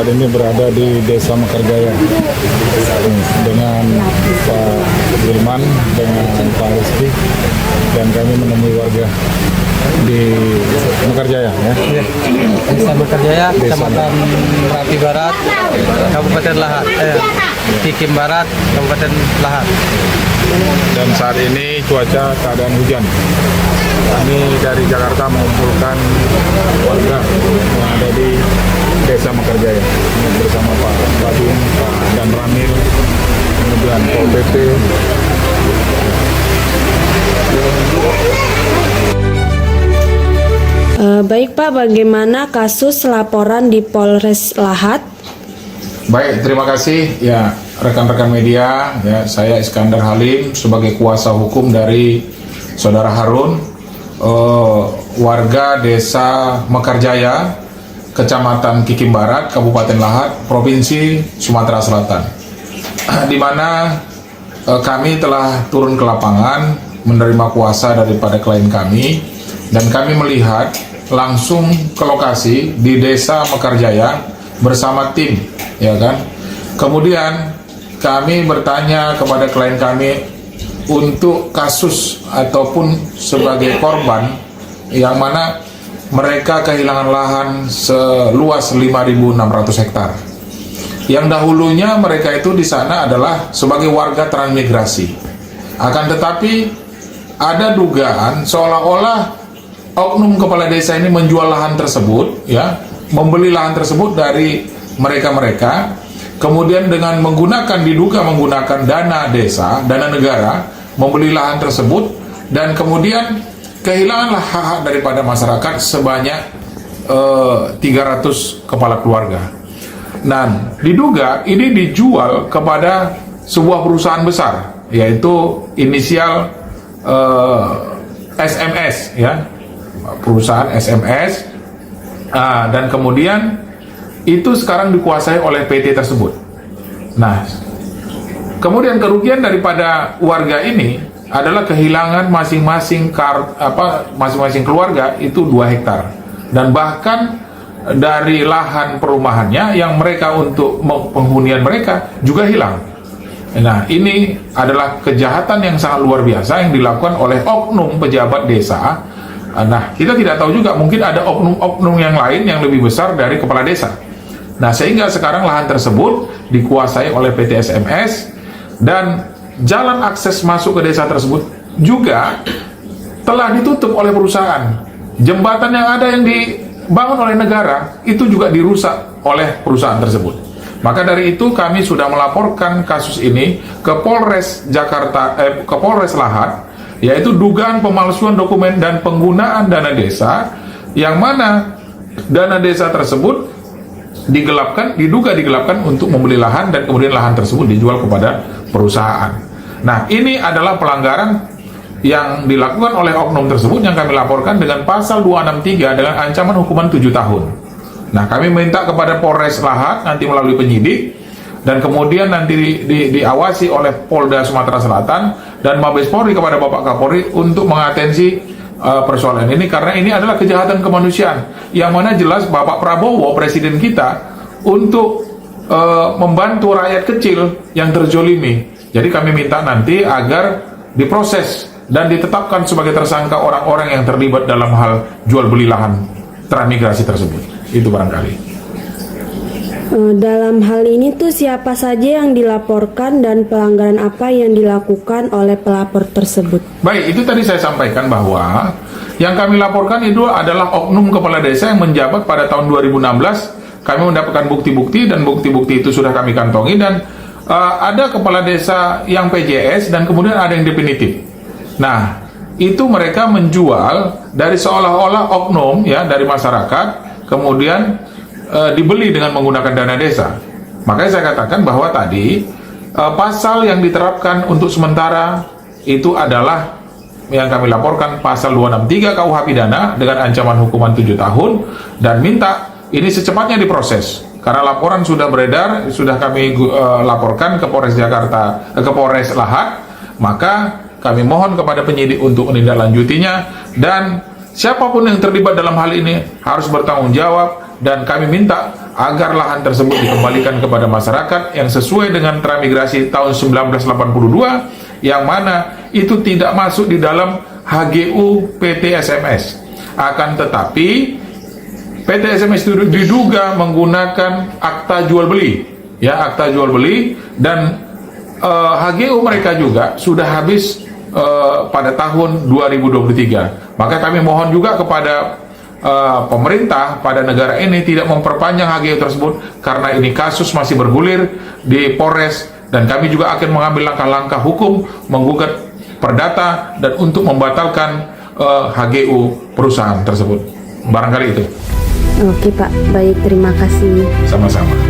saat ini berada di Desa Mekarjaya dengan Pak Wilman, dengan Pak Rizky, dan kami menemui warga di Mekarjaya, ya. Desa Mekarjaya, Kecamatan Merapi Barat, Kabupaten Lahat, Kikim Barat, Kabupaten Lahat. Dan saat ini cuaca keadaan hujan. Kami dari Jakarta mengumpulkan warga yang ada di Desa Mekarjaya bersama Pak Badung, Pak Dan Ramil, kemudian Pol PP. Baik Pak, bagaimana kasus laporan di Polres Lahat? Baik, terima kasih ya rekan-rekan media. Ya, saya Iskandar Halim sebagai kuasa hukum dari Saudara Harun, warga Desa Mekarjaya, Kecamatan Kikim Barat, Kabupaten Lahat, Provinsi Sumatera Selatan, di mana kami telah turun ke lapangan menerima kuasa daripada klien kami, dan kami melihat langsung ke lokasi di Desa Mekarjaya bersama tim, ya kan. Kemudian kami bertanya kepada klien kami untuk kasus ataupun sebagai korban yang mana mereka kehilangan lahan seluas 5.600 hektar. Yang dahulunya mereka itu di sana adalah sebagai warga transmigrasi. Akan tetapi ada dugaan seolah-olah oknum kepala desa ini menjual lahan tersebut, ya, membeli lahan tersebut dari mereka-mereka, kemudian dengan diduga menggunakan dana desa, dana negara, membeli lahan tersebut, dan kemudian kehilanganlah hak-hak daripada masyarakat sebanyak 300 kepala keluarga. Dan diduga ini dijual kepada sebuah perusahaan besar, yaitu inisial SMS, ya, perusahaan SMS, dan kemudian itu sekarang dikuasai oleh PT tersebut. Nah, kemudian kerugian daripada warga ini adalah kehilangan masing-masing keluarga itu 2 hektar, dan bahkan dari lahan perumahannya yang mereka untuk penghunian mereka juga hilang. Nah, ini adalah kejahatan yang sangat luar biasa yang dilakukan oleh oknum pejabat desa. Nah, kita tidak tahu juga, mungkin ada oknum-oknum yang lain yang lebih besar dari kepala desa. Nah, sehingga sekarang lahan tersebut dikuasai oleh PT SMS, dan jalan akses masuk ke desa tersebut juga telah ditutup oleh perusahaan. Jembatan yang ada yang dibangun oleh negara itu juga dirusak oleh perusahaan tersebut. Maka dari itu kami sudah melaporkan kasus ini ke Polres ke Polres Lahat, yaitu dugaan pemalsuan dokumen dan penggunaan dana desa, yang mana dana desa tersebut diduga digelapkan untuk membeli lahan, dan kemudian lahan tersebut dijual kepada perusahaan. Nah, ini adalah pelanggaran yang dilakukan oleh oknum tersebut yang kami laporkan dengan pasal 263 dengan ancaman hukuman 7 tahun. Nah, kami minta kepada Polres Lahat nanti melalui penyidik, dan kemudian nanti diawasi oleh Polda Sumatera Selatan dan Mabes Polri kepada Bapak Kapolri untuk mengatensi persoalan ini, karena ini adalah kejahatan kemanusiaan yang mana jelas Bapak Prabowo, presiden kita, untuk membantu rakyat kecil yang terzolimi. Jadi kami minta nanti agar diproses dan ditetapkan sebagai tersangka orang-orang yang terlibat dalam hal jual beli lahan transmigrasi tersebut. Itu barangkali. Dalam hal ini tuh siapa saja yang dilaporkan dan pelanggaran apa yang dilakukan oleh pelapor tersebut? Baik, itu tadi saya sampaikan bahwa yang kami laporkan itu adalah oknum kepala desa yang menjabat pada tahun 2016. Kami mendapatkan bukti-bukti, dan bukti-bukti itu sudah kami kantongi, dan ada kepala desa yang PJS dan kemudian ada yang definitif. Nah, itu mereka menjual dari seolah-olah oknum, ya, dari masyarakat, kemudian dibeli dengan menggunakan dana desa. Makanya saya katakan bahwa tadi pasal yang diterapkan untuk sementara itu adalah yang kami laporkan pasal 263 KUH pidana dengan ancaman hukuman 7 tahun, dan minta ini secepatnya diproses karena laporan sudah beredar, sudah kami laporkan ke Polres ke Polres Lahat. Maka kami mohon kepada penyidik untuk menindaklanjutinya, dan siapapun yang terlibat dalam hal ini harus bertanggung jawab, dan kami minta agar lahan tersebut dikembalikan kepada masyarakat yang sesuai dengan transmigrasi tahun 1982, yang mana itu tidak masuk di dalam HGU PT SMS. Akan tetapi PT SMS itu diduga menggunakan akta jual beli, ya, akta jual beli, dan HGU mereka juga sudah habis pada tahun 2023. Maka kami mohon juga kepada pemerintah pada negara ini tidak memperpanjang HGU tersebut, karena ini kasus masih bergulir di Polres, dan kami juga akan mengambil langkah-langkah hukum, menggugat perdata dan untuk membatalkan HGU perusahaan tersebut. Barangkali itu. Oke Pak, baik, terima kasih. Sama-sama.